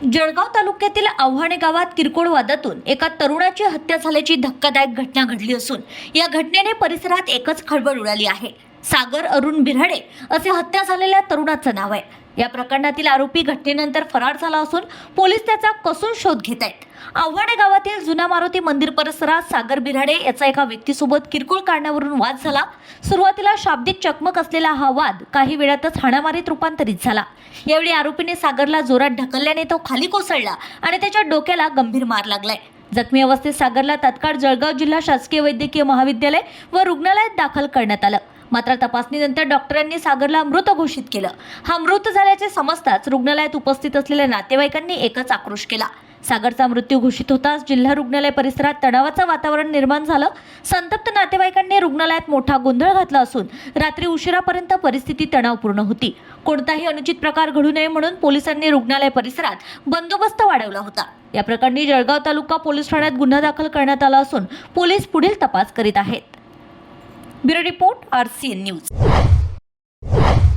जळगाव तालुक्यातील आव्हाणे गावात किरकोळ वादातून एका तरुणाची हत्या झाल्याची धक्कादायक घटना घडली असून या घटनेने परिसरात एकच खळबळ उडाली आहे। सागर अरुण बिऱ्हाडे असे हत्या झालेल्या तरुणाचं नाव आहे। या प्रकरणातील आरोपी घटनेनंतर फरार झाला असून पोलीस त्याचा कसून शोध घेत आहेत। आव्हाणे गावातील जुना मारुती मंदिर परिसरात सागर बिऱ्हाडे याचा एका व्यक्तीसोबत किरकोळ कारणावरून वाद झाला। सुरुवातीला शाब्दिक चकमक असलेला हा वाद काही वेळातच हाणामारीत रूपांतरित झाला। यावेळी आरोपीने सागरला जोरात ढकलल्याने तो खाली कोसळला आणि त्याच्या डोक्याला गंभीर मार लागलाय। जखमी अवस्थेत सागरला तात्काळ जळगाव जिल्हा शासकीय वैद्यकीय महाविद्यालय व रुग्णालयात दाखल करण्यात आलं। मात्र तपासणीनंतर डॉक्टरांनी सागरला मृत घोषित केलं। हा मृत झाल्याचे समजताच रुग्णालयात उपस्थित असलेल्या नातेवाईकांनी एकच आक्रोश केला। सागरचा मृत्यू घोषित होताच जिल्हा रुग्णालय परिसरात तणावाचं वातावरण निर्माण झालं। संतप्त नातेवाईकांनी रुग्णालयात मोठा गोंधळ घातला असून रात्री उशिरापर्यंत परिस्थिती तणावपूर्ण होती। कोणताही अनुचित प्रकार घडू नये म्हणून पोलिसांनी रुग्णालय परिसरात बंदोबस्त वाढवला होता। या प्रकरणी जळगाव तालुका पोलीस ठाण्यात गुन्हा दाखल करण्यात आला असून पोलीस पुढील तपास करीत आहेत। Bureau report RCN news.